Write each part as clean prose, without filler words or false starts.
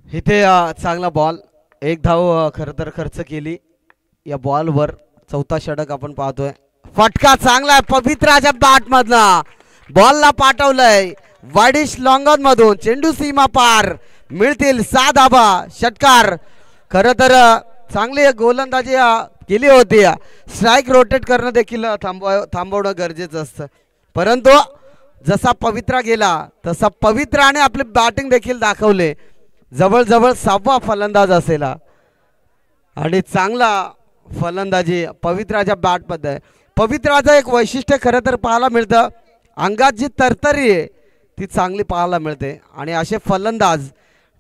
इथे चांगला बॉल, एक धाव खरं तर खर्च केली या बॉलवर. चौथा षटक आपण पाहतोय. फटका चांगला आहे पवित्राच्या बॅट मधला, बॉलला पाठवलंय वाडिश लॉंगॉन मधून. चेंडू सीमा पार, मिळतील 6 धाबा. षटकार. खरं तर चांगली गोलंदाजी केली होती. स्ट्राईक रोटेट करणं देखील थांबवणं गरजेचं असतं, परंतु जसा पवित्रा गेला तसा पवित्राने आपले बॅटिंग देखील दाखवले. जवळजवळ 6वा फलंदाज असेल आणि चांगला फलंदाजी पवित्राच्या बॅटमध्ये. पवित्राचं एक वैशिष्ट्य खरं तर पाहायला मिळतं, अंगात जी तरतरी आहे ती चांगली पाहायला मिळते आणि असे फलंदाज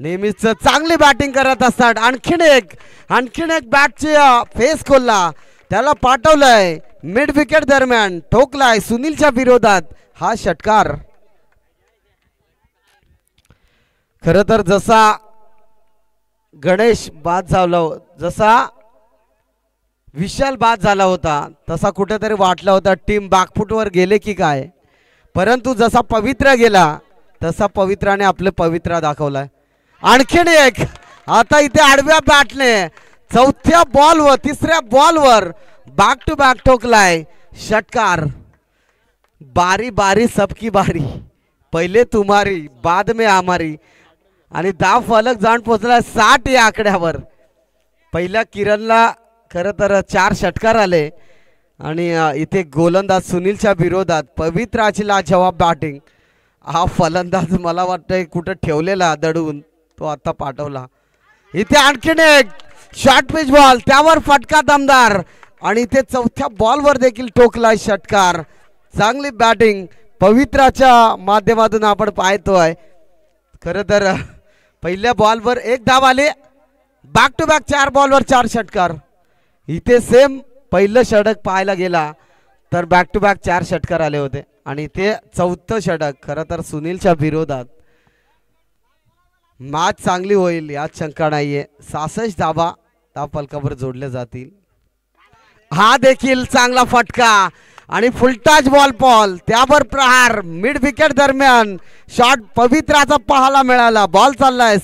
नेहमीच चांगली बॅटिंग करत असतात. आणखीन एक बॅटची फेस खोलला, त्याला पाठवलंय मिड विकेट दरम्यान, ठोकलाय सुनीलच्या विरोधात. हा षटकार. खरं तर जसा गणेश बाद झाला, जसा विशाल बाद झाला होता, तसा कुठेतरी वाटला होता टीम बॅकफुटवर गेले की काय, परंतु जसा पवित्रा गेला तसा पवित्राने आपले पवित्रा दाखवलाय. आणखीन एक, आता इथे आडव्या बॅटने चौथ्या बॉलवर, तिसऱ्या बॉलवर बॅक टू बॅक ठोकलाय. षटकार. बारी बारी सबकी बारी, पहिले तुम्हारी बाद में हमारी. आणि धाव फलक जाऊन पोहोचला 60 या आकड्यावर. पहिल्या किरणला खरं तर 4 षटकार आले आणि इथे गोलंदाज सुनीलच्या विरोधात पवित्राची लाजवाब बॅटिंग. हा फलंदाज मला वाटतंय कुठं ठेवलेला दडवून, तो आता पाठवला. इथे आणखीन एक शॉर्ट पिच बॉल, त्यावर फटका दमदार आणि इथे चौथ्या बॉलवर देखील ठोकलाय षटकार. चांगली बॅटिंग पवित्राच्या माध्यमातून आपण पाहतोय. खरं तर पहिल्या बॉलवर 1 धाव आली, बॅक टू बॅक 4 बॉलवर 4 षटकार. इथे सेम पहिलं षटक पाहायला गेला तर बॅक टू बॅक 4 षटकार आले होते आणि ते चौथं षटक खरं तर सुनीलच्या विरोधात. मॅच चांगली होईल यात शंका नाहीये. 66 धाबा त्या फलकावर जोडले जातील. हा देखील चांगला फटका आणि फुलटाच बॉल, त्यावर प्रहार मिड विकेट दरम्यान. शॉट पवित्राचा पाहायला मिळाला. बॉल चाललाय